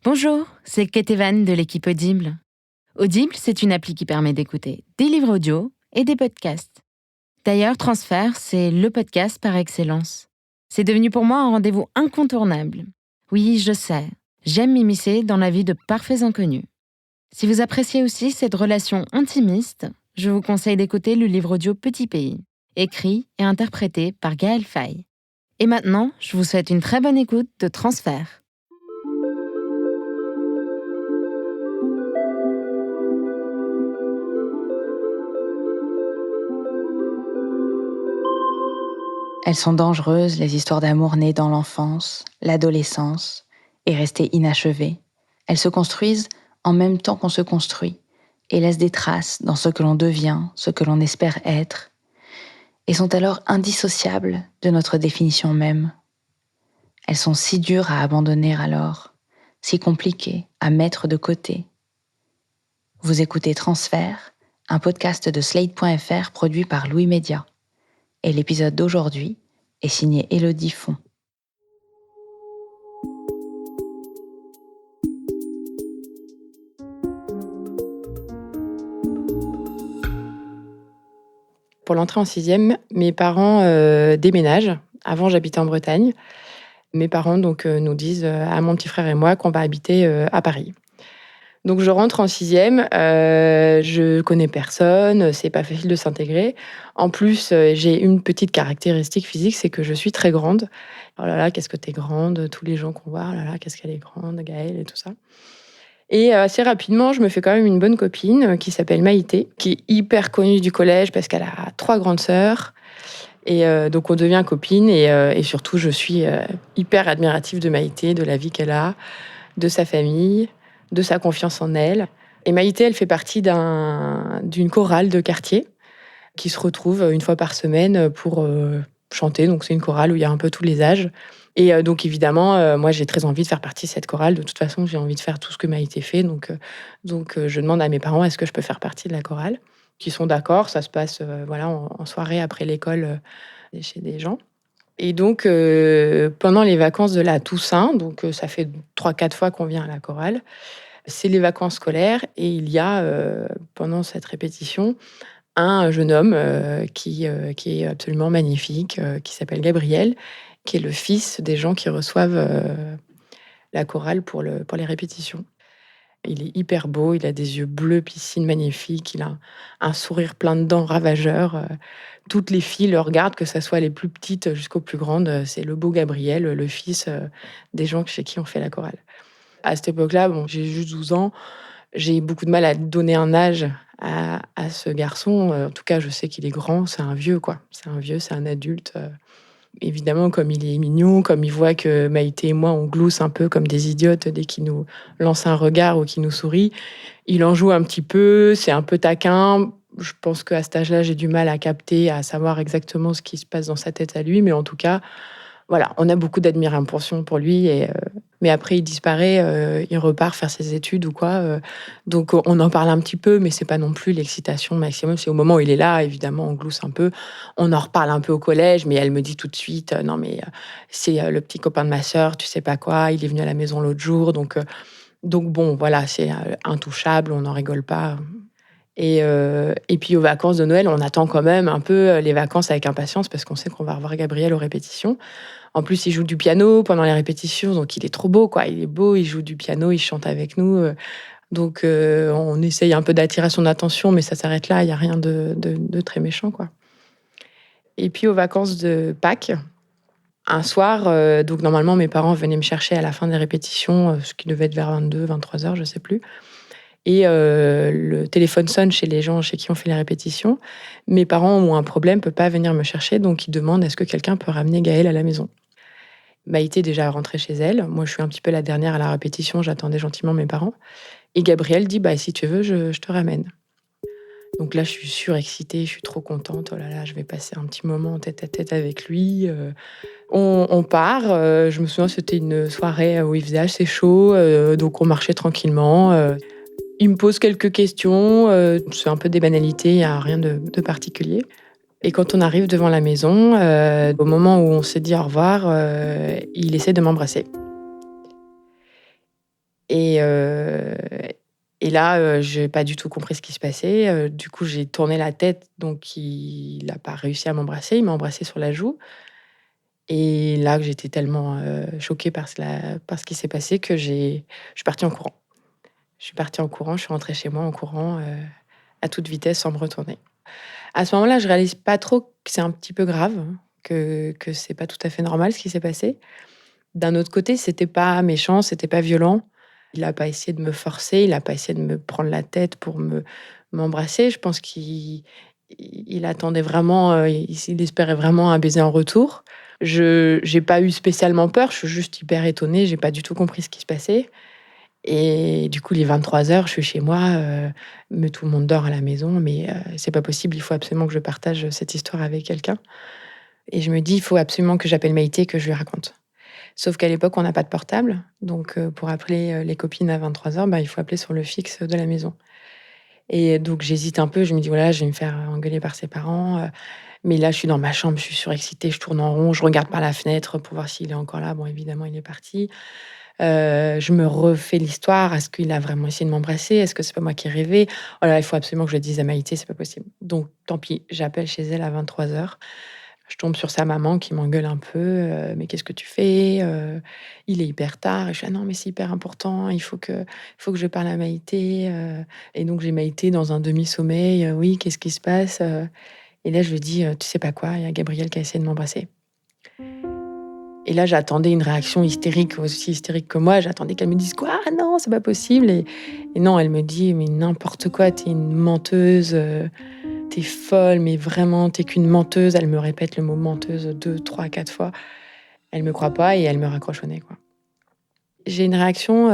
Bonjour, c'est Ketevan de l'équipe Audible. Audible, c'est une appli qui permet d'écouter des livres audio et des podcasts. D'ailleurs, Transfert, c'est le podcast par excellence. C'est devenu pour moi un rendez-vous incontournable. Oui, je sais, j'aime m'immiscer dans la vie de parfaits inconnus. Si vous appréciez aussi cette relation intimiste, je vous conseille d'écouter le livre audio Petit Pays, écrit et interprété par Gaël Faye. Et maintenant, je vous souhaite une très bonne écoute de Transfert. Elles sont dangereuses, les histoires d'amour nées dans l'enfance, l'adolescence, et restées inachevées. Elles se construisent en même temps qu'on se construit, et laissent des traces dans ce que l'on devient, ce que l'on espère être, et sont alors indissociables de notre définition même. Elles sont si dures à abandonner alors, si compliquées à mettre de côté. Vous écoutez Transfert, un podcast de Slate.fr produit par Louis Média. Et l'épisode d'aujourd'hui est signé Élodie Font. Pour l'entrée en 6e, mes parents déménagent. Avant, j'habitais en Bretagne. Mes parents nous disent à mon petit frère et moi qu'on va habiter à Paris. Donc je rentre en 6e, je connais personne, c'est pas facile de s'intégrer. En plus, j'ai une petite caractéristique physique, c'est que je suis très grande. Oh là là, qu'est-ce que t'es grande, tous les gens qu'on voit, oh là là, qu'est-ce qu'elle est grande, Gaëlle et tout ça. Et assez rapidement, je me fais quand même une bonne copine qui s'appelle Maïté, qui est hyper connue du collège parce qu'elle a 3 grandes sœurs. Et donc on devient copine et surtout je suis hyper admirative de Maïté, de la vie qu'elle a, de sa famille, de sa confiance en elle. Et Maïté, elle fait partie d'une chorale de quartier qui se retrouve une fois par semaine pour chanter. Donc c'est une chorale où il y a un peu tous les âges. Et donc évidemment, moi j'ai très envie de faire partie de cette chorale. De toute façon, j'ai envie de faire tout ce que Maïté fait. Donc je demande à mes parents, est-ce que je peux faire partie de la chorale ? Qui sont d'accord, ça se passe en soirée après l'école chez des gens. Et donc, pendant les vacances de la Toussaint, donc ça fait 3-4 fois qu'on vient à la chorale, c'est les vacances scolaires et il y a, pendant cette répétition, un jeune homme qui est absolument magnifique, qui s'appelle Gabriel, qui est le fils des gens qui reçoivent la chorale pour les répétitions. Il est hyper beau, il a des yeux bleus piscine magnifiques, il a un sourire plein de dents ravageur. Toutes les filles le regardent, que ce soit les plus petites jusqu'aux plus grandes. C'est le beau Gabriel, le fils des gens chez qui on fait la chorale. À cette époque-là, j'ai juste 12 ans. J'ai beaucoup de mal à donner un âge à ce garçon. En tout cas, je sais qu'il est grand, c'est un vieux, quoi. C'est un vieux, c'est un adulte. Évidemment, comme il est mignon, comme il voit que Maïté et moi, on glousse un peu comme des idiotes dès qu'il nous lance un regard ou qu'il nous sourit, il en joue un petit peu, c'est un peu taquin. Je pense qu'à cet âge-là, j'ai du mal à capter, à savoir exactement ce qui se passe dans sa tête à lui, mais en tout cas, voilà, on a beaucoup d'admiration pour lui. Mais après, il disparaît, il repart faire ses études ou quoi. Donc, on en parle un petit peu, mais c'est pas non plus l'excitation maximum. C'est au moment où il est là, évidemment, on glousse un peu. On en reparle un peu au collège, mais elle me dit tout de suite, non, mais c'est le petit copain de ma sœur, tu sais pas quoi, il est venu à la maison l'autre jour. Donc bon, voilà, c'est intouchable, on n'en rigole pas. Et puis aux vacances de Noël, on attend quand même un peu les vacances avec impatience parce qu'on sait qu'on va revoir Gabriel aux répétitions. En plus, il joue du piano pendant les répétitions, donc il est trop beau, quoi. Il est beau, il joue du piano, il chante avec nous. Donc on essaye un peu d'attirer son attention, mais ça s'arrête là, il n'y a rien de très méchant, quoi. Et puis aux vacances de Pâques, un soir, donc normalement mes parents venaient me chercher à la fin des répétitions, ce qui devait être vers 22-23 heures, je ne sais plus. Et le téléphone sonne chez les gens chez qui on fait les répétitions. Mes parents ont un problème, ne peuvent pas venir me chercher, donc ils demandent est-ce que quelqu'un peut ramener Gaëlle à la maison. Maïté est déjà rentrée chez elle. Moi, je suis un petit peu la dernière à la répétition, j'attendais gentiment mes parents. Et Gabriel dit si tu veux, je te ramène. Donc là, je suis surexcitée, je suis trop contente. Oh là là, je vais passer un petit moment tête à tête avec lui. On part. Je me souviens, c'était une soirée où il faisait assez chaud, donc on marchait tranquillement. Il me pose quelques questions, c'est un peu des banalités, il n'y a rien de particulier. Et quand on arrive devant la maison, au moment où on s'est dit au revoir, il essaie de m'embrasser. Et, et là, je n'ai pas du tout compris ce qui se passait. Du coup, j'ai tourné la tête, donc il n'a pas réussi à m'embrasser. Il m'a embrassée sur la joue. Et là, j'étais tellement choquée par ce qui s'est passé que je suis partie en courant. Je suis partie en courant, je suis rentrée chez moi en courant à toute vitesse sans me retourner. À ce moment-là, je réalise pas trop que c'est un petit peu grave, hein, que c'est pas tout à fait normal ce qui s'est passé. D'un autre côté, c'était pas méchant, c'était pas violent. Il a pas essayé de me forcer, il a pas essayé de me prendre la tête pour m'embrasser. Je pense qu'il attendait vraiment, il espérait vraiment un baiser en retour. Je J'ai pas eu spécialement peur, je suis juste hyper étonnée, j'ai pas du tout compris ce qui se passait. Et du coup, il est 23h, je suis chez moi, mais tout le monde dort à la maison, mais c'est pas possible, il faut absolument que je partage cette histoire avec quelqu'un. Et je me dis: «Il faut absolument que j'appelle Maïté, que je lui raconte». Sauf qu'à l'époque, on n'a pas de portable, donc pour appeler, les copines à 23h, bah, il faut appeler sur le fixe de la maison. Et donc j'hésite un peu, je me dis: «Voilà, je vais me faire engueuler par ses parents», mais là, je suis dans ma chambre, je suis surexcitée, je tourne en rond, je regarde par la fenêtre pour voir s'il est encore là. Bon, évidemment, il est parti. Je me refais l'histoire. Est-ce qu'il a vraiment essayé de m'embrasser? Est-ce que c'est pas moi qui ai rêvé? Oh là là, il faut absolument que je le dise à Maïté, c'est pas possible. Donc tant pis, j'appelle chez elle à 23h. Je tombe sur sa maman qui m'engueule un peu, «Mais qu'est-ce que tu fais? Il est hyper tard» et je fais: «Ah non, mais c'est hyper important, il faut que je parle à Maïté», et donc j'ai Maïté dans un demi-sommeil: «Oui, qu'est-ce qui se passe?» Et là je lui dis: «Tu sais pas quoi? Il y a Gabriel qui a essayé de m'embrasser». Et là, j'attendais une réaction hystérique, aussi hystérique que moi. J'attendais qu'elle me dise: «Quoi? Ah non, c'est pas possible», et non, elle me dit: «Mais n'importe quoi, tu es une menteuse, tu es folle, mais vraiment, tu es qu'une menteuse». Elle me répète le mot menteuse 2, 3, 4 fois. Elle me croit pas et elle me raccroche au nez, quoi. J'ai une réaction,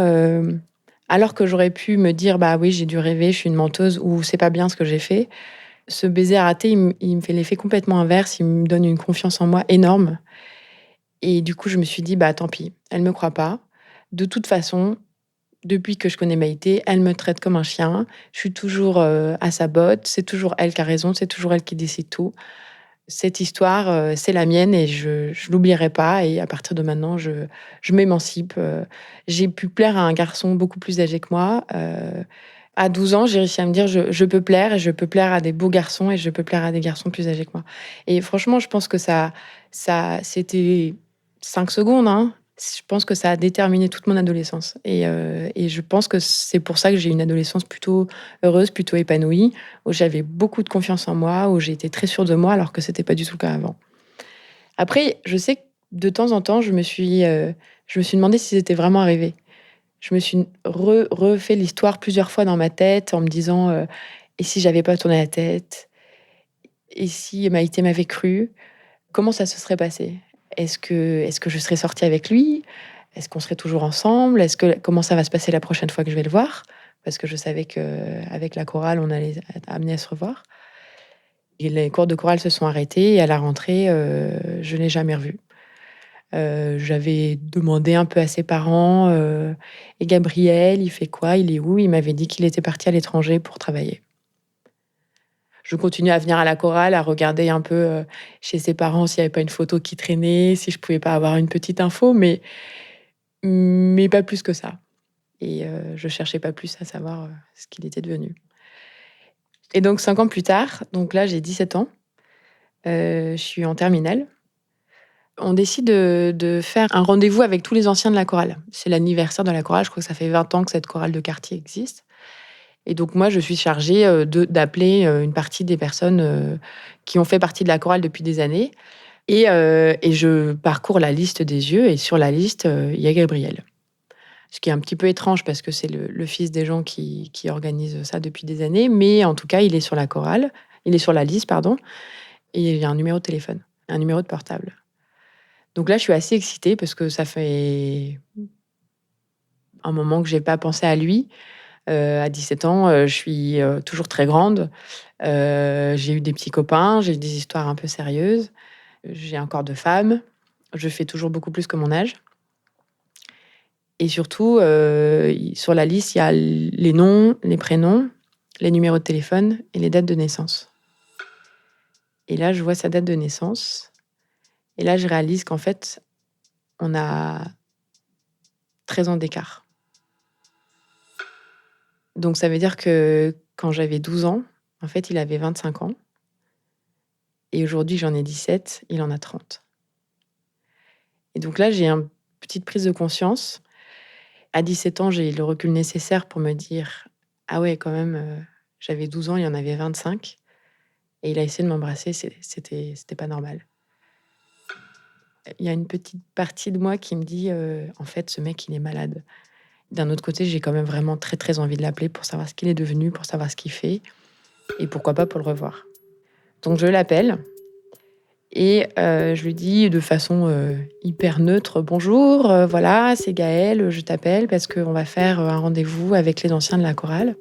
alors que j'aurais pu me dire: «Bah oui, j'ai dû rêver, je suis une menteuse» ou «C'est pas bien ce que j'ai fait». Ce baiser raté, il me fait l'effet complètement inverse. Il me donne une confiance en moi énorme. Et du coup, je me suis dit: «Bah, tant pis, elle me croit pas. De toute façon, depuis que je connais Maïté, elle me traite comme un chien. Je suis toujours, à sa botte. C'est toujours elle qui a raison, c'est toujours elle qui décide tout. Cette histoire, c'est la mienne et je l'oublierai pas et à partir de maintenant, je m'émancipe». J'ai pu plaire à un garçon beaucoup plus âgé que moi. À 12 ans, j'ai réussi à me dire: «Je peux plaire et je peux plaire à des beaux garçons et je peux plaire à des garçons plus âgés que moi». Et franchement, je pense que ça c'était 5 secondes, hein. Je pense que ça a déterminé toute mon adolescence et je pense que c'est pour ça que j'ai eu une adolescence plutôt heureuse, plutôt épanouie, où j'avais beaucoup de confiance en moi, où j'étais très sûre de moi alors que c'était pas du tout le cas avant. Après, je sais que de temps en temps, je me suis demandé si c'était vraiment arrivé. Je me suis refait l'histoire plusieurs fois dans ma tête en me disant, «Et si j'avais pas tourné la tête? Et si Maïté m'avait cru? Comment ça se serait passé? Est-ce que je serais sortie avec lui? Est-ce qu'on serait toujours ensemble? Comment ça va se passer la prochaine fois que je vais le voir?» Parce que je savais qu'avec la chorale, on allait être amenés à se revoir. Et les cours de chorale se sont arrêtés et à la rentrée, je l'ai jamais revu. J'avais demandé un peu à ses parents, «Et Gabriel, il fait quoi? Il est où?» Il m'avait dit qu'il était parti à l'étranger pour travailler. Je continuais à venir à la chorale, à regarder un peu, chez ses parents s'il y avait pas une photo qui traînait, si je pouvais pas avoir une petite info, mais pas plus que ça. Et je cherchais pas plus à savoir, ce qu'il était devenu. Et donc 5 ans plus tard, donc là j'ai 17 ans, je suis en terminale. On décide de faire un rendez-vous avec tous les anciens de la chorale. C'est l'anniversaire de la chorale, je crois que ça fait 20 ans que cette chorale de quartier existe. Et donc moi, je suis chargée, d'appeler, une partie des personnes, qui ont fait partie de la chorale depuis des années et je parcours la liste des yeux et sur la liste, il y a Gabriel. Ce qui est un petit peu étrange parce que c'est le fils des gens qui organisent ça depuis des années, mais en tout cas, il est sur la liste, pardon, et il y a un numéro de téléphone, un numéro de portable. Donc là, je suis assez excitée parce que ça fait un moment que j'ai pas pensé à lui. À 17 ans, je suis, toujours très grande. J'ai eu des petits copains, j'ai eu des histoires un peu sérieuses. J'ai un corps de femme. Je fais toujours beaucoup plus que mon âge et surtout, sur la liste, il y a les noms, les prénoms, les numéros de téléphone et les dates de naissance. Et là, je vois sa date de naissance et là, je réalise qu'en fait, on a 13 ans d'écart. Donc ça veut dire que quand j'avais 12 ans, en fait, il avait 25 ans. Et aujourd'hui, j'en ai 17, il en a 30. Et donc là, j'ai une petite prise de conscience. À 17 ans, j'ai le recul nécessaire pour me dire: «Ah ouais, quand même, j'avais 12 ans, il en avait 25 et il a essayé de m'embrasser, c'était pas normal». Il y a une petite partie de moi qui me dit: «En fait, ce mec, il est malade». D'un autre côté, j'ai quand même vraiment très, très envie de l'appeler pour savoir ce qu'il est devenu, pour savoir ce qu'il fait et pourquoi pas pour le revoir. Donc je l'appelle et je lui dis de façon, hyper neutre: «Bonjour, voilà, c'est Gaëlle, je t'appelle parce qu'on va faire, un rendez-vous avec les anciens de la chorale».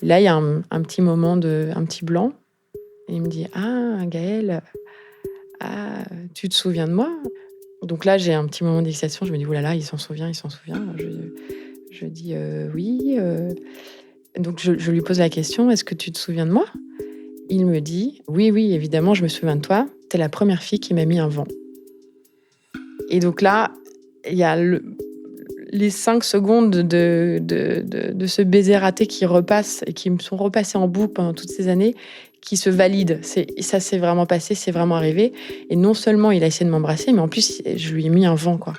Là, il y a un petit moment un petit blanc et il me dit: «Ah Gaëlle, ah, tu te souviens de moi?» Donc là, j'ai un petit moment d'excitation, je me dis: «Ouh là là, il s'en souvient, il s'en souvient». Je dis: «Oui», donc je lui pose la question: «Est-ce que tu te souviens de moi?» Il me dit: «Oui, oui, évidemment, je me souviens de toi. Tu es la première fille qui m'a mis un vent». Et donc là, il y a les 5 secondes de ce baiser raté qui repasse et qui me sont repassés en boucle pendant toutes ces années, qui se valident. Ça s'est vraiment passé, c'est vraiment arrivé et non seulement il a essayé de m'embrasser, mais en plus, je lui ai mis un vent, quoi.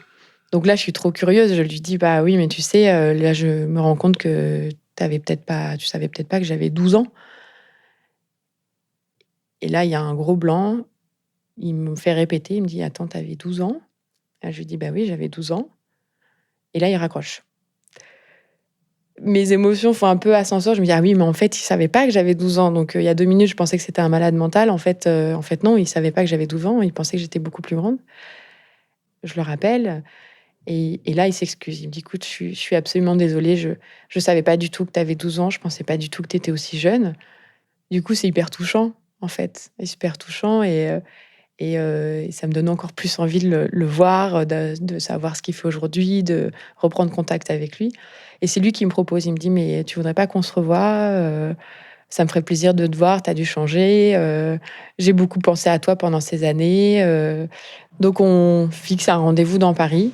Donc là, je suis trop curieuse, je lui dis: «Bah oui, mais tu sais, là, je me rends compte que tu savais peut-être pas que j'avais 12 ans». Et là, il y a un gros blanc, il me fait répéter, il me dit: «Attends, tu avais 12 ans?» Là, je lui dis: «Bah oui, j'avais 12 ans». Et là, il raccroche. Mes émotions font un peu ascenseur, je me dis: «Ah oui, mais en fait, il savait pas que j'avais 12 ans». Donc il y a 2 minutes, je pensais que c'était un malade mental. En fait non, il savait pas que j'avais 12 ans, il pensait que j'étais beaucoup plus grande. Je le rappelle et là, il s'excuse. Il me dit: «Écoute, je suis absolument désolé, je savais pas du tout que tu avais 12 ans, je pensais pas du tout que tu étais aussi jeune». Du coup, c'est hyper touchant, en fait, c'est super touchant et ça me donne encore plus envie de le voir, de savoir ce qu'il fait aujourd'hui, de reprendre contact avec lui et c'est lui qui me propose. Il me dit: «Mais tu voudrais pas qu'on se revoie? Ça me ferait plaisir de te voir, tu as dû changer, j'ai beaucoup pensé à toi pendant ces années», donc on fixe un rendez-vous dans Paris.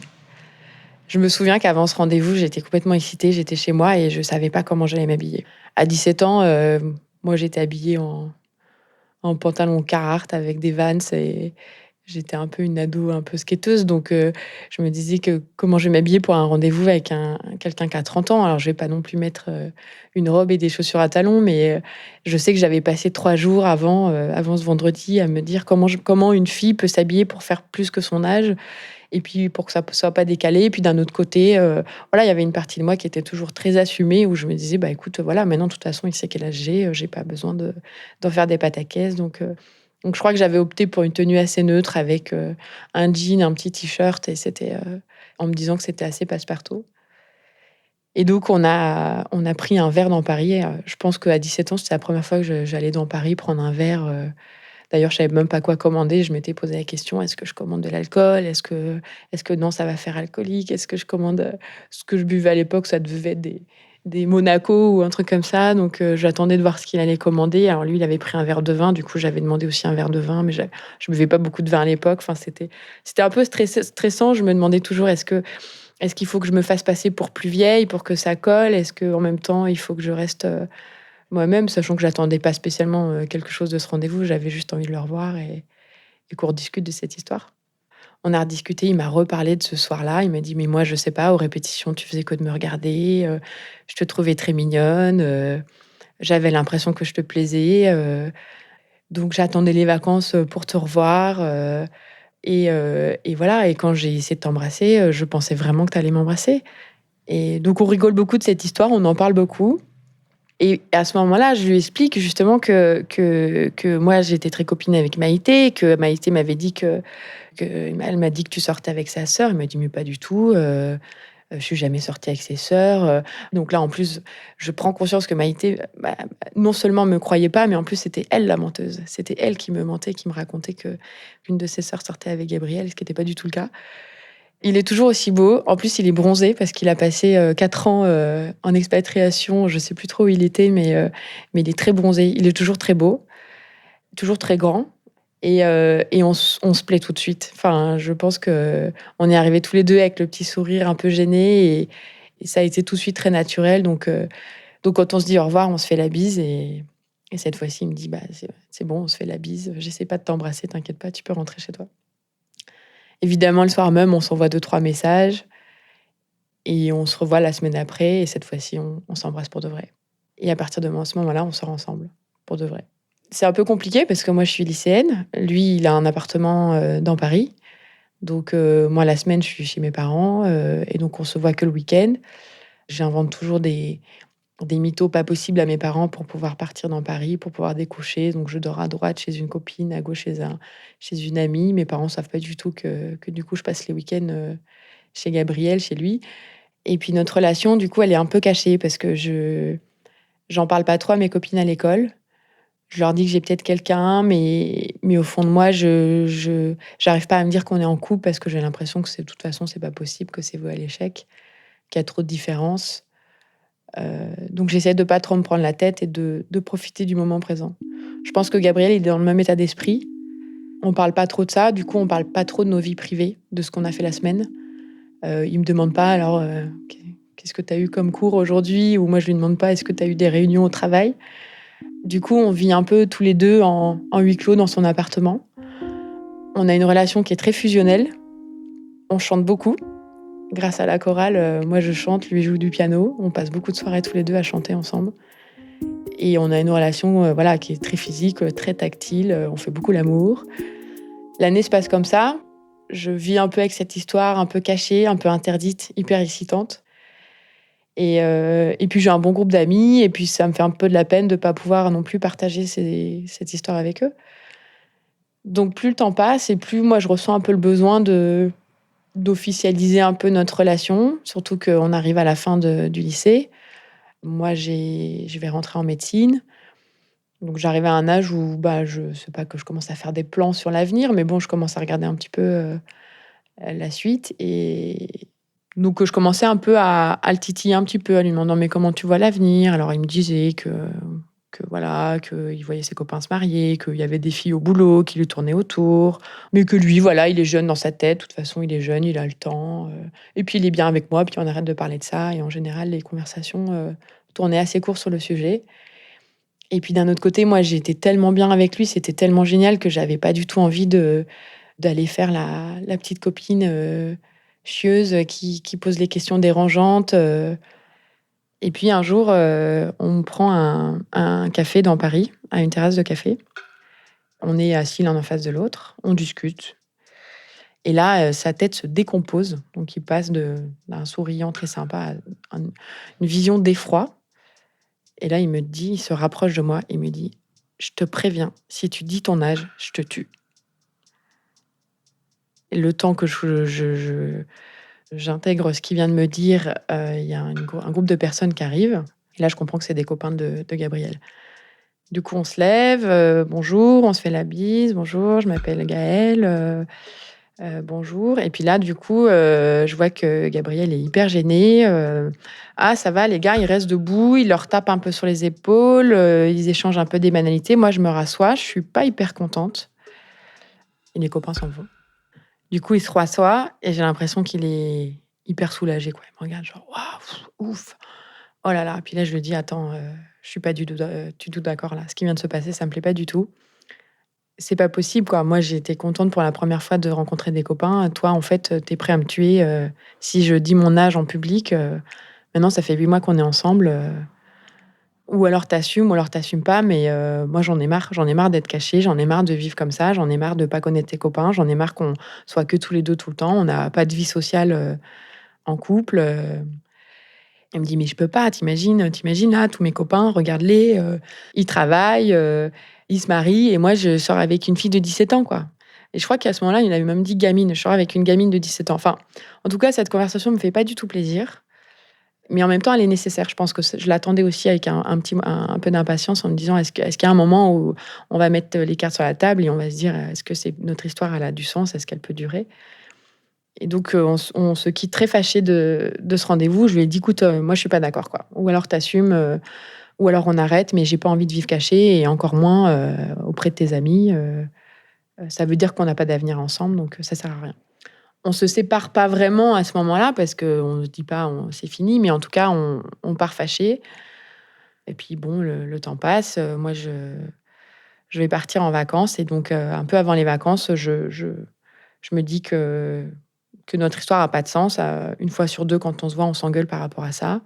Je me souviens qu'avant ce rendez-vous, j'étais complètement excitée, j'étais chez moi et je savais pas comment j'allais m'habiller. À 17 ans, moi, j'étais habillée en pantalon Carhartt avec des Vans et j'étais un peu une ado un peu skateuse donc je me disais que comment je vais m'habiller pour un rendez-vous avec quelqu'un qui a 30 ans. Alors je vais pas non plus mettre, une robe et des chaussures à talons mais je sais que j'avais passé 3 jours avant ce vendredi à me dire comment une fille peut s'habiller pour faire plus que son âge et puis pour que ça soit pas décalé. Et puis d'un autre côté, voilà, il y avait une partie de moi qui était toujours très assumée, où je me disais: «Bah, écoute, voilà, maintenant de toute façon, il sait quel âge j'ai pas besoin d'en faire des pataquès». Donc je crois que j'avais opté pour une tenue assez neutre avec, un jean, un petit t-shirt et c'était, en me disant que c'était assez passe-partout. Et donc on a pris un verre dans Paris, je pense qu'à 17 ans, c'était la première fois que j'allais dans Paris prendre un verre, d'ailleurs, je savais même pas quoi commander. Je m'étais posé la question: «Est-ce que je commande de l'alcool? Est-ce que non, ça va faire alcoolique? Est-ce que je commande?» Ce que je buvais à l'époque, ça devait être des Monaco ou un truc comme ça. Donc j'attendais de voir ce qu'il allait commander. Alors lui, il avait pris un verre de vin. Du coup, j'avais demandé aussi un verre de vin, mais je buvais pas beaucoup de vin à l'époque. Enfin, c'était un peu stressant. Je me demandais toujours: «Est-ce qu'il faut que je me fasse passer pour plus vieille pour que ça colle? Est-ce qu'en même temps, il faut que je reste, moi-même?» Sachant que j'attendais pas spécialement, quelque chose de ce rendez-vous, j'avais juste envie de le revoir et qu'on rediscute de cette histoire. On a rediscuté, il m'a reparlé de ce soir-là, il m'a dit: «Mais moi, je sais pas, aux répétitions, tu faisais que de me regarder, je te trouvais très mignonne, j'avais l'impression que je te plaisais, donc j'attendais les vacances, pour te revoir, et voilà et quand j'ai essayé de t'embrasser, je pensais vraiment que tu allais m'embrasser». Et donc on rigole beaucoup de cette histoire, on en parle beaucoup. Et à ce moment-là, je lui explique justement que moi, j'étais très copine avec Maïté, que Maïté m'avait dit elle m'a dit que tu sortais avec sa sœur. Il m'a dit: «Mais pas du tout, je suis jamais sortie avec ses sœurs». Donc là, en plus, je prends conscience que Maïté, bah, non seulement me croyait pas, mais en plus, c'était elle la menteuse. C'était elle qui me mentait, qui me racontait que qu'une de ses sœurs sortait avec Gabriel, ce qui était pas du tout le cas. Il est toujours aussi beau. En plus, il est bronzé parce qu'il a passé, 4 ans, en expatriation. Je sais plus trop où il était, mais il est très bronzé. Il est toujours très beau, toujours très grand et on se plaît tout de suite. Enfin, je pense qu'on est arrivés tous les 2 avec le petit sourire un peu gêné et ça a été tout de suite très naturel donc Donc quand on se dit au revoir, on se fait la bise et cette fois-ci, il me dit c'est bon, on se fait la bise. J'essaie pas de t'embrasser, t'inquiète pas, tu peux rentrer chez toi. Évidemment, le soir même, on s'envoie 2-3 messages et on se revoit la semaine après et cette fois-ci, on s'embrasse pour de vrai. Et à partir de ce moment-là, on sort ensemble pour de vrai. C'est un peu compliqué parce que moi, je suis lycéenne. Lui, il a un appartement dans Paris. Donc, moi, la semaine, je suis chez mes parents et donc on se voit que le week-end. J'invente toujours des mythos pas possibles à mes parents pour pouvoir partir dans Paris, pour pouvoir découcher. Donc, je dors à droite chez une copine, à gauche chez une amie. Mes parents savent pas du tout que du coup, je passe les week-ends chez Gabriel, chez lui. Et puis, notre relation, du coup, elle est un peu cachée parce que j'en parle pas trop à mes copines à l'école. Je leur dis que j'ai peut-être quelqu'un, mais au fond de moi, j'arrive pas à me dire qu'on est en couple parce que j'ai l'impression que de toute façon, c'est pas possible, que c'est voué à l'échec, qu'il y a trop de différences. Donc j'essaie de pas trop me prendre la tête et de profiter du moment présent. Je pense que Gabriel, il est dans le même état d'esprit. On parle pas trop de ça, du coup, on parle pas trop de nos vies privées, de ce qu'on a fait la semaine. Il me demande pas, alors, qu'est-ce que tu as eu comme cours aujourd'hui? Ou moi, je lui demande pas, est-ce que tu as eu des réunions au travail? Du coup, on vit un peu tous les deux en huis clos dans son appartement. On a une relation qui est très fusionnelle. On chante beaucoup. Grâce à la chorale, moi je chante, lui joue du piano. On passe beaucoup de soirées tous les deux à chanter ensemble. Et on a une relation qui est très physique, très tactile. On fait beaucoup l'amour. L'année se passe comme ça. Je vis un peu avec cette histoire un peu cachée, un peu interdite, hyper excitante. Et puis j'ai un bon groupe d'amis. Et puis ça me fait un peu de la peine de ne pas pouvoir non plus partager cette histoire avec eux. Donc plus le temps passe et plus moi je ressens un peu le besoin d'officialiser un peu notre relation, surtout qu'on arrive à la fin du lycée. Moi, je vais rentrer en médecine. Donc j'arrive à un âge où je sais pas que je commence à faire des plans sur l'avenir, mais bon, je commence à regarder un petit peu la suite. Et donc je commençais un peu à le titiller un petit peu, à lui demandant mais comment tu vois l'avenir? Alors il me disait que voilà, qu'il voyait ses copains se marier, qu'il y avait des filles au boulot qui lui tournaient autour, mais que lui, voilà, il est jeune dans sa tête. De toute façon, il est jeune, il a le temps. Et puis il est bien avec moi, puis on arrête de parler de ça. Et en général, les conversations tournaient assez court sur le sujet. Et puis d'un autre côté, moi, j'étais tellement bien avec lui, c'était tellement génial que j'avais pas du tout envie d'aller faire la petite copine chieuse qui pose les questions dérangeantes. Et puis un jour, on me prend un café dans Paris, à une terrasse de café. On est assis l'un en face de l'autre, on discute. Et là, sa tête se décompose. Donc il passe d'un souriant très sympa à une vision d'effroi. Et là, il se rapproche de moi, il me dit: «Je te préviens, si tu dis ton âge, je te tue». Et le temps que j'intègre ce qu'il vient de me dire, il y a un groupe de personnes qui arrivent. Et là, je comprends que c'est des copains de Gabriel. Du coup, on se lève, bonjour, on se fait la bise, bonjour, je m'appelle Gaëlle, bonjour. Et puis là, du coup, je vois que Gabriel est hyper gêné. Ah, ça va, les gars, ils restent debout, il leur tape un peu sur les épaules, ils échangent un peu des banalités. Moi, je me rassois, je suis pas hyper contente. Et les copains s'en vont. Du coup, il se rassoit et j'ai l'impression qu'il est hyper soulagé, quoi. Il me regarde genre: «Waouh, ouf, oh là là». Puis là, je lui dis: «Attends, je suis pas du tout d'accord là. Ce qui vient de se passer, ça me plaît pas du tout. C'est pas possible, quoi. Moi, j'ai été contente pour la première fois de rencontrer des copains. Toi, en fait, tu es prêt à me tuer, si je dis mon âge en public. Maintenant, ça fait 8 mois qu'on est ensemble, ou alors t'assumes ou alors t'assumes pas, mais moi, j'en ai marre. J'en ai marre d'être cachée, j'en ai marre de vivre comme ça, j'en ai marre de pas connaître tes copains, j'en ai marre qu'on soit que tous les 2 tout le temps. On n'a pas de vie sociale, en couple». Elle me dit: «Mais je peux pas, t'imagines là, tous mes copains, regarde-les, ils travaillent, ils se marient et moi je sors avec une fille de 17 ans, quoi». Et je crois qu'à ce moment-là, il avait même dit gamine, je sors avec une gamine de 17 ans. Enfin, en tout cas, cette conversation me fait pas du tout plaisir, mais en même temps, elle est nécessaire. Je pense que je l'attendais aussi avec un peu d'impatience en me disant: «Est-ce qu'il y a un moment où on va mettre les cartes sur la table et on va se dire: "Est-ce que notre histoire, elle a du sens? Est-ce qu'elle peut durer?"» Et donc, on se quitte très fâchés de ce rendez-vous. Je lui ai dit: «Écoute, moi, je suis pas d'accord, quoi. Ou alors t'assumes, ou alors on arrête, mais j'ai pas envie de vivre caché et encore moins, auprès de tes amis. Ça veut dire qu'on n'a pas d'avenir ensemble, donc ça sert à rien». On se sépare pas vraiment à ce moment-là parce qu'on se dit pas: «C'est fini», mais en tout cas, on part fâchés. Et puis bon, le temps passe. Moi, je vais partir en vacances et donc un peu avant les vacances, je me dis que notre histoire a pas de sens. Une fois sur 2, quand on se voit, on s'engueule par rapport à ça.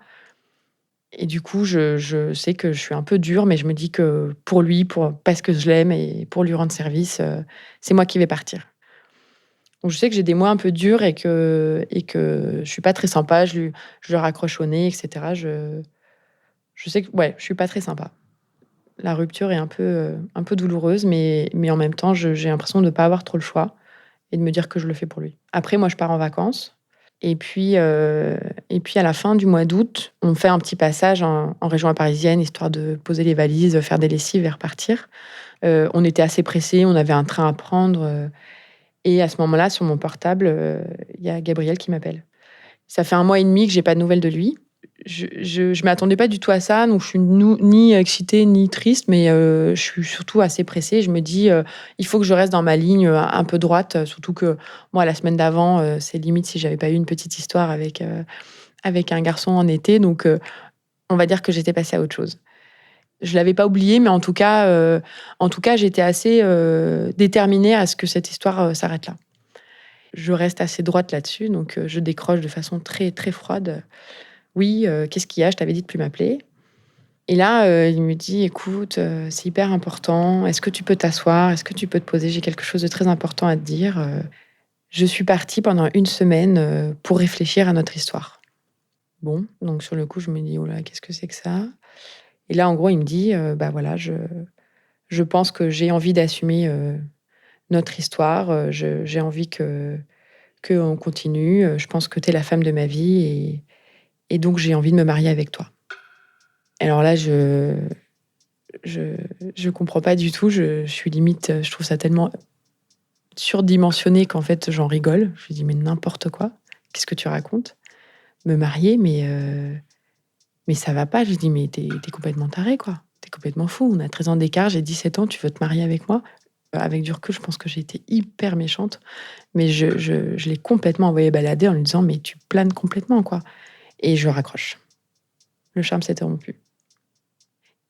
Et du coup, je sais que je suis un peu dure, mais je me dis que pour lui, parce que je l'aime et pour lui rendre service, c'est moi qui vais partir. Donc je sais que j'ai des mots un peu durs et que je suis pas très sympa. Je lui raccroche au nez, et cetera. Je sais que ouais, je suis pas très sympa. La rupture est un peu douloureuse, mais en même temps, j'ai l'impression de ne pas avoir trop le choix et de me dire que je le fais pour lui. Après, moi, je pars en vacances et puis à la fin du mois d'août, on fait un petit passage en région parisienne, histoire de poser les valises, faire des lessives et repartir. On était assez pressés, on avait un train à prendre, et à ce moment-là, sur mon portable, il y a Gabriel qui m'appelle. Ça fait 1 mois et demi que j'ai pas de nouvelles de lui. Je m'attendais pas du tout à ça, donc je suis ni excitée ni triste, mais je suis surtout assez pressée. Je me dis, il faut que je reste dans ma ligne un peu droite, surtout que moi, la semaine d'avant, c'est limite si j'avais pas eu une petite histoire avec un garçon en été, donc on va dire que j'étais passée à autre chose. Je l'avais pas oublié, mais en tout cas, j'étais assez déterminée à ce que cette histoire s'arrête là. Je reste assez droite là-dessus, donc je décroche de façon très, très froide. Oui, qu'est-ce qu'il y a? Je t'avais dit de plus m'appeler. Et là, il me dit: «Écoute, c'est hyper important. Est-ce que tu peux t'asseoir? Est-ce que tu peux te poser? J'ai quelque chose de très important à te dire. Je suis partie pendant 1 semaine, pour réfléchir à notre histoire». Bon, donc sur le coup, je me dis: «Oh là, qu'est-ce que c'est que ça?» Et là, en gros, il me dit, «Bah, voilà, je pense que j'ai envie d'assumer, notre histoire. J'ai envie qu'on continue. Je pense que tu es la femme de ma vie et donc j'ai envie de me marier avec toi». Alors là, je je comprends pas du tout. Je suis limite, je trouve ça tellement surdimensionné qu'en fait, j'en rigole. Je lui dis: «Mais n'importe quoi, qu'est-ce que tu racontes? Me marier? Mais ça va pas». Je lui dis: «Mais tu es complètement taré, quoi. Tu es complètement fou. On a 13 ans d'écart, j'ai 17 ans, tu veux te marier avec moi?» Avec du recul, je pense que j'ai été hyper méchante, mais je l'ai complètement envoyé balader en lui disant: «Mais tu planes complètement, quoi», et je raccroche. Le charme s'était rompu.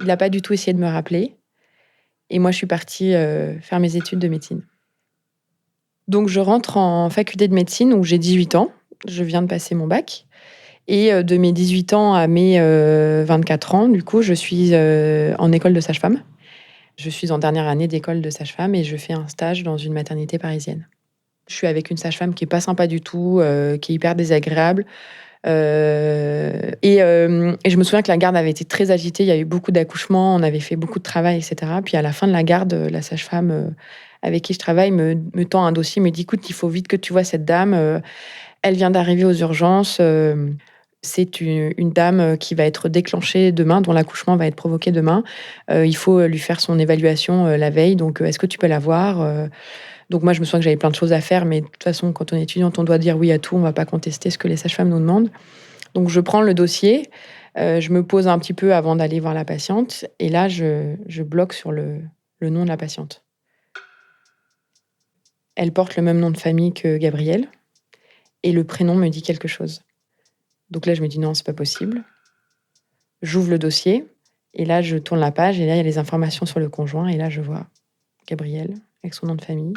Il a pas du tout essayé de me rappeler et moi, je suis partie, faire mes études de médecine. Donc je rentre en faculté de médecine où j'ai 18 ans. Je viens de passer mon bac et de mes 18 ans à mes, 24 ans, du coup, je suis, en école de sage-femme. Je suis en dernière année d'école de sage-femme et je fais un stage dans une maternité parisienne. Je suis avec une sage-femme qui est pas sympa du tout, qui est hyper désagréable, et je me souviens que la garde avait été très agitée. Il y a eu beaucoup d'accouchements, on avait fait beaucoup de travail et cetera. Puis à la fin de la garde, la sage-femme, avec qui je travaille me tend un dossier, me dit: «Écoute, il faut vite que tu vois cette dame, elle vient d'arriver aux urgences, c'est une dame qui va être déclenchée demain, dont l'accouchement va être provoqué demain. Il faut lui faire son évaluation, la veille, donc est-ce que tu peux la voir?» Donc moi, je me souviens que j'avais plein de choses à faire, mais de toute façon, quand on est étudiante, on doit dire oui à tout, on va pas contester ce que les sages-femmes nous demandent. Donc je prends le dossier, je me pose un petit peu avant d'aller voir la patiente et là, je bloque sur le nom de la patiente. Elle porte le même nom de famille que Gabriel et le prénom me dit quelque chose. Donc là, je me dis: «Non, c'est pas possible». J'ouvre le dossier et là, je tourne la page et là, il y a les informations sur le conjoint et là, je vois Gabriel avec son nom de famille,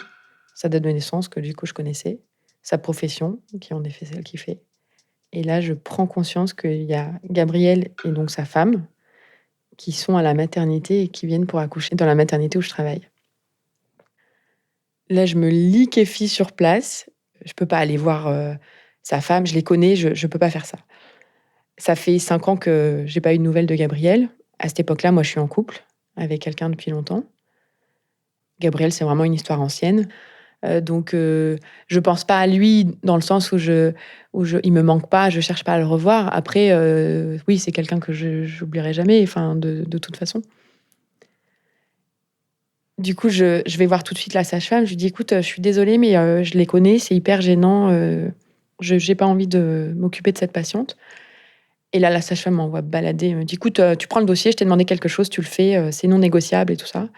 sa date de naissance que du coup je connaissais, sa profession, qui est en effet celle qu'il fait. Et là, je prends conscience qu'il y a Gabriel et donc sa femme qui sont à la maternité et qui viennent pour accoucher dans la maternité où je travaille. Là, je me liquéfie sur place. Je peux pas aller voir, sa femme, je les connais, je peux pas faire ça. Ça fait 5 ans que j'ai pas eu de nouvelles de Gabriel. À cette époque-là, moi, je suis en couple avec quelqu'un depuis longtemps. Gabriel, c'est vraiment une histoire ancienne. Donc je pense pas à lui dans le sens où il me manque pas, je cherche pas à le revoir. Après, oui, c'est quelqu'un que j'oublierai jamais, enfin, de toute façon. Du coup, je vais voir tout de suite la sage-femme. Je lui dis: «Écoute, je suis désolée, mais je les connais, c'est hyper gênant, je j'ai pas envie de m'occuper de cette patiente». Et là, la sage-femme m'envoie balader. Elle me dit: «Écoute, tu prends le dossier, je t'ai demandé quelque chose, tu le fais, c'est non négociable et tout ça».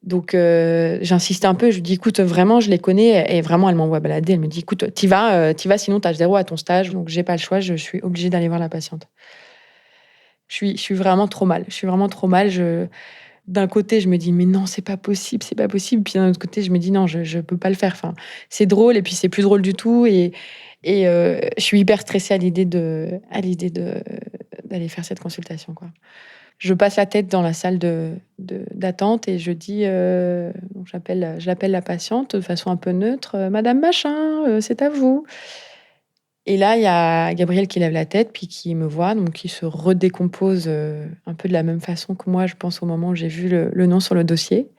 Donc j'insiste un peu, je lui dis: «Écoute, vraiment, je les connais», et vraiment, elle m'envoie balader. Elle me dit: «Écoute, tu y vas, sinon tu as 0 à ton stage, donc j'ai pas le choix, je suis obligée d'aller voir la patiente». Je suis vraiment trop mal. Je suis vraiment trop mal. D'un côté, je me dis: «Mais non, c'est pas possible, c'est pas possible». Puis d'un autre côté, je me dis: «Non, je peux pas le faire». Enfin, c'est drôle et puis c'est plus drôle du tout et je suis hyper stressée à l'idée d'aller faire cette consultation, quoi. Je passe la tête dans la salle d'attente et je dis, donc j'appelle la patiente de façon un peu neutre: «Madame machin, c'est à vous». Et là, il y a Gabriel qui lève la tête, puis qui me voit, donc qui se redécompose, un peu de la même façon que moi, je pense, au moment où j'ai vu le nom sur le dossier.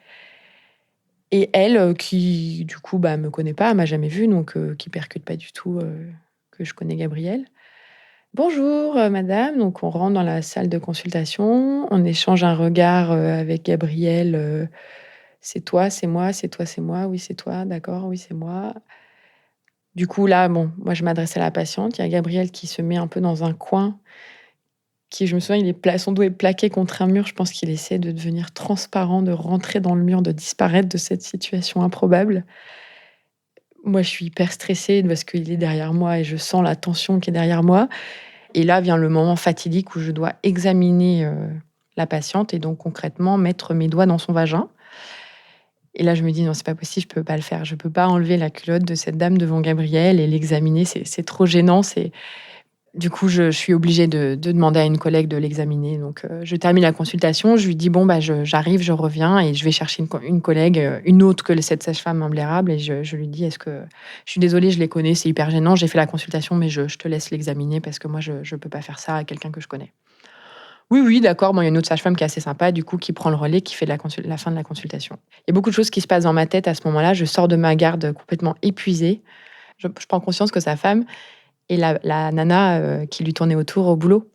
Et elle, qui du coup, bah, me connaît pas, m'a jamais vue, donc qui percute pas du tout, que je connais Gabriel. «Bonjour, madame», donc on rentre dans la salle de consultation, on échange un regard, avec Gabriel, «C'est toi, c'est moi, c'est toi, c'est moi, oui, c'est toi, d'accord, oui, c'est moi». Du coup, là, bon, moi, je m'adresse à la patiente. Il y a Gabriel qui se met un peu dans un coin, qui, je me souviens, son dos est plaqué contre un mur. Je pense qu'il essaie de devenir transparent, de rentrer dans le mur, de disparaître de cette situation improbable. Moi, je suis hyper stressée parce qu'il est derrière moi et je sens la tension qui est derrière moi. Et là vient le moment fatidique où je dois examiner la patiente et donc concrètement mettre mes doigts dans son vagin. Et là, je me dis: «Non, c'est pas possible, je peux pas le faire. Je peux pas enlever la culotte de cette dame devant Gabriel et l'examiner, c'est trop gênant». Du coup, je suis obligée de demander à une collègue de l'examiner. Donc je termine la consultation, je lui dis: «Bon, bah, j'arrive, je reviens» et je vais chercher une collègue, une autre que cette sage-femme imblairable et je lui dis: «Est-ce que je suis désolée, je les connais, c'est hyper gênant, j'ai fait la consultation, mais je te laisse l'examiner parce que moi, je peux pas faire ça à quelqu'un que je connais». «Oui, oui, d'accord». Bon, il y a une autre sage-femme qui est assez sympa, du coup, qui prend le relais, qui fait la fin de la consultation. Il y a beaucoup de choses qui se passent dans ma tête à ce moment-là. Je sors de ma garde complètement épuisée. Je prends conscience que sa femme est la nana, qui lui tournait autour au boulot.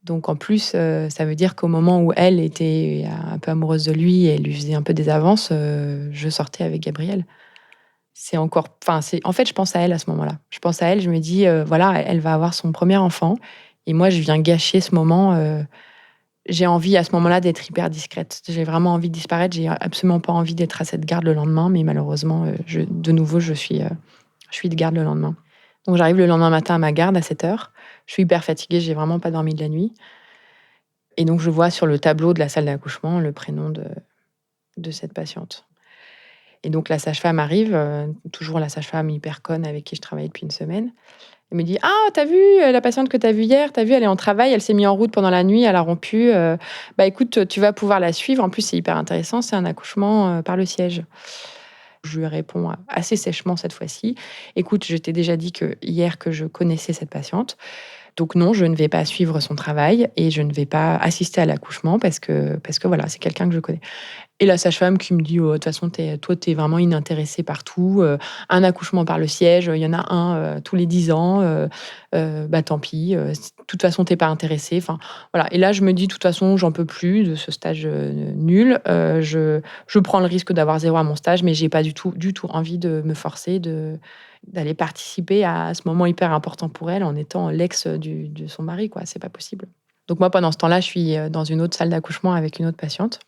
Donc en plus, ça veut dire qu'au moment où elle était un peu amoureuse de lui et lui faisait un peu des avances, je sortais avec Gabriel. C'est encore enfin, c'est en fait, je pense à elle à ce moment-là. Je pense à elle, je me dis, voilà, elle va avoir son premier enfant et moi, je viens gâcher ce moment. J'ai envie à ce moment-là d'être hyper discrète. J'ai vraiment envie de disparaître. J'ai absolument pas envie d'être à cette garde le lendemain, mais malheureusement, de nouveau, je suis de garde le lendemain. Donc j'arrive le lendemain matin à ma garde à 7 heures. Je suis hyper fatiguée, j'ai vraiment pas dormi de la nuit et donc je vois sur le tableau de la salle d'accouchement le prénom de cette patiente. Et donc la sage-femme arrive, toujours la sage-femme hyper conne avec qui je travaille depuis une semaine. Elle me dit: «Ah, t'as vu, la patiente que t'as vue hier? T'as vu, elle est en travail, elle s'est mise en route pendant la nuit, elle a rompu, bah, écoute, tu vas pouvoir la suivre. En plus, c'est hyper intéressant, c'est un accouchement, par le siège». Je lui réponds assez sèchement cette fois-ci: «Écoute, je t'ai déjà dit hier que je connaissais cette patiente. Donc non, je ne vais pas suivre son travail et je ne vais pas assister à l'accouchement parce que voilà, c'est quelqu'un que je connais». Et la sage-femme qui me dit: «Oh, de toute façon, toi, tu es vraiment inintéressée par tout, un accouchement par le siège, il y en a un, tous les 10 ans, bah, tant pis, de toute façon, tu es pas intéressée». Enfin, voilà. Et là, je me dis: «De toute façon, j'en peux plus de ce stage, nul, je prends le risque d'avoir 0 à mon stage, mais j'ai pas du tout envie de me forcer, d'aller participer à ce moment hyper important pour elle en étant l'ex, de son mari, quoi. C'est pas possible». Donc moi, pendant ce temps-là, je suis, dans une autre salle d'accouchement avec une autre patiente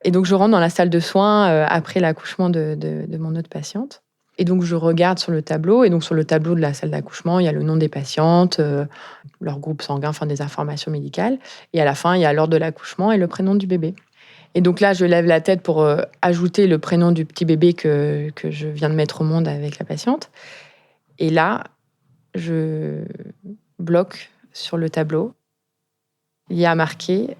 et donc je rentre dans la salle de soins, après l'accouchement de mon autre patiente et donc je regarde sur le tableau et donc sur le tableau de la salle d'accouchement, il y a le nom des patientes, leur groupe sanguin, enfin des informations médicales et à la fin, il y a l'ordre de l'accouchement et le prénom du bébé. Et donc là, je lève la tête pour, ajouter le prénom du petit bébé que je viens de mettre au monde avec la patiente et là, je bloque sur le tableau. Il y a marqué,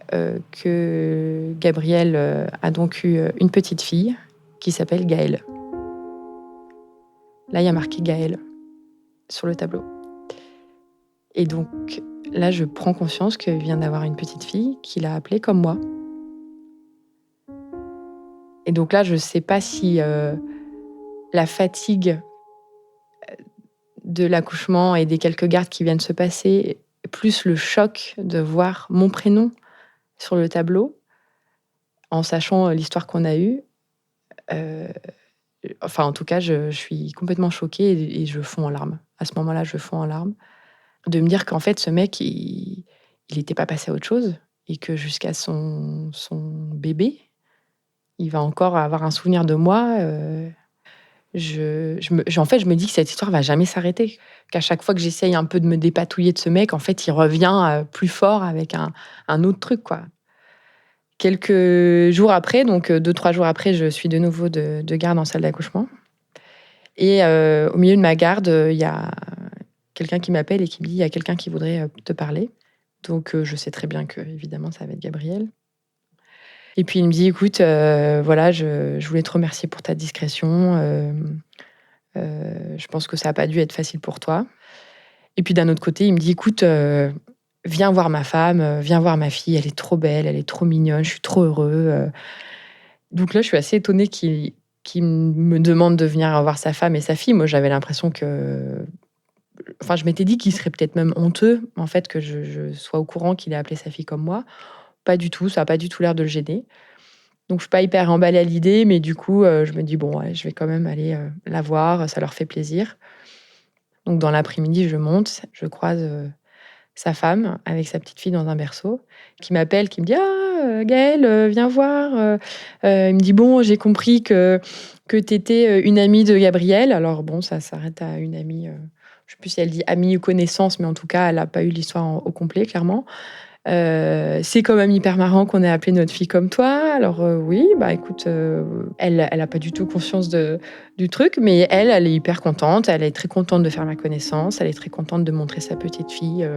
que Gabriel, a donc eu, une petite fille qui s'appelle Gaëlle. Là, il y a marqué Gaëlle sur le tableau et donc là, je prends conscience qu'il vient d'avoir une petite fille qu'il a appelée comme moi et donc là, je sais pas si, la fatigue de l'accouchement et des quelques gardes qui viennent se passer, plus le choc de voir mon prénom sur le tableau, en sachant, l'histoire qu'on a eue, heu, enfin, en tout cas, je suis complètement choquée et je fonds en larmes. À ce moment-là, je fonds en larmes. De me dire qu'en fait, ce mec, il était pas passé à autre chose et que jusqu'à son bébé, il va encore avoir un souvenir de moi, En fait, je me dis que cette histoire va jamais s'arrêter. Qu'à chaque fois que j'essaye un peu de me dépatouiller de ce mec, en fait, il revient plus fort avec un autre truc, quoi. Quelques jours après, donc 2-3 jours après, je suis de nouveau de garde en salle d'accouchement. Et au milieu de ma garde, il y a quelqu'un qui m'appelle et qui me dit: «Il y a quelqu'un qui voudrait te parler». Donc je sais très bien que évidemment ça va être Gabriel. Et puis il me dit: «Écoute, voilà, je voulais te remercier pour ta discrétion. Je pense que ça a pas dû être facile pour toi». Et puis d'un autre côté, il me dit: «Écoute, viens voir ma femme, viens voir ma fille, elle est trop belle, elle est trop mignonne, je suis trop heureux». Donc là, je suis assez étonnée qu'il me demande de venir voir sa femme et sa fille. Moi, j'avais l'impression que enfin, je m'étais dit qu'il serait peut-être même honteux, en fait, que je sois au courant qu'il ait appelé sa fille comme moi. Pas du tout, ça a pas du tout l'air de le gêner. Donc je suis pas hyper emballée à l'idée, mais du coup, je me dis: «Bon, ouais, je vais quand même aller, la voir, ça leur fait plaisir». Donc dans l'après-midi, je monte, je croise, sa femme avec sa petite fille dans un berceau, qui m'appelle, qui me dit: «Ah, Gaëlle, viens voir, il me dit: «Bon, j'ai compris que tu étais, une amie de Gabriel». Alors bon, ça s'arrête à une amie, je sais plus si elle dit amie ou connaissance, mais en tout cas, elle a pas eu l'histoire au complet, clairement. C'est quand même hyper marrant qu'on ait appelé notre fille comme toi. Alors, oui, bah, écoute, elle a pas du tout conscience du truc, mais elle est hyper contente. Elle est très contente de faire ma connaissance. Elle est très contente de montrer sa petite fille,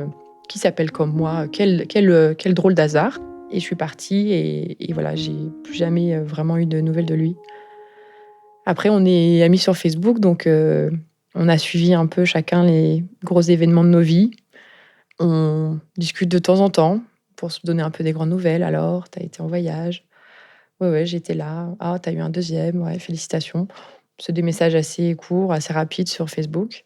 qui s'appelle comme moi. Quel drôle d'hasard. Et je suis partie et voilà, j'ai plus jamais, vraiment eu de nouvelles de lui. Après, on est amis sur Facebook, donc on a suivi un peu chacun les gros événements de nos vies. On discute de temps en temps pour se donner un peu des grandes nouvelles. «Alors, tu as été en voyage?» «Ouais, ouais, j'étais là». «Ah, tu as eu un deuxième? Ouais, félicitations». C'est des messages assez courts, assez rapides sur Facebook.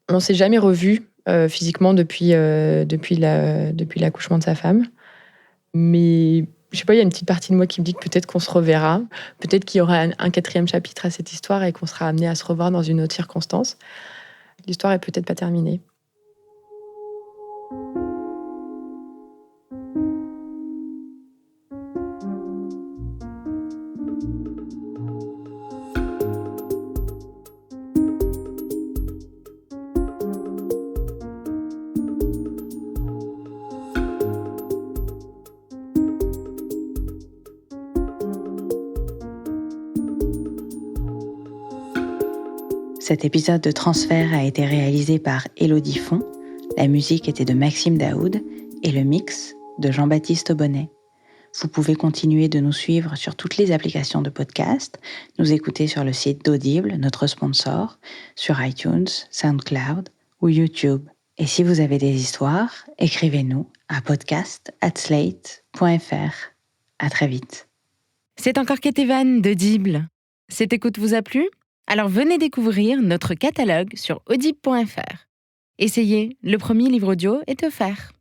On s'est jamais revus, physiquement depuis l'accouchement de sa femme. Mais je sais pas, il y a une petite partie de moi qui me dit que peut-être qu'on se reverra. Peut-être qu'il y aura un 4e chapitre à cette histoire et qu'on sera amenés à se revoir dans une autre circonstance. L'histoire est peut-être pas terminée. Cet épisode de Transfert a été réalisé par Élodie Font, la musique était de Maxime Daoud et le mix de Jean-Baptiste Aubonnet. Vous pouvez continuer de nous suivre sur toutes les applications de podcast, nous écouter sur le site d'Audible, notre sponsor, sur iTunes, SoundCloud ou YouTube. Et si vous avez des histoires, écrivez-nous à podcast@slate.fr. À très vite. C'est encore Ketevan d'Audible. Cette écoute vous a plu ? Alors venez découvrir notre catalogue sur audible.fr. Essayez, le premier livre audio est offert.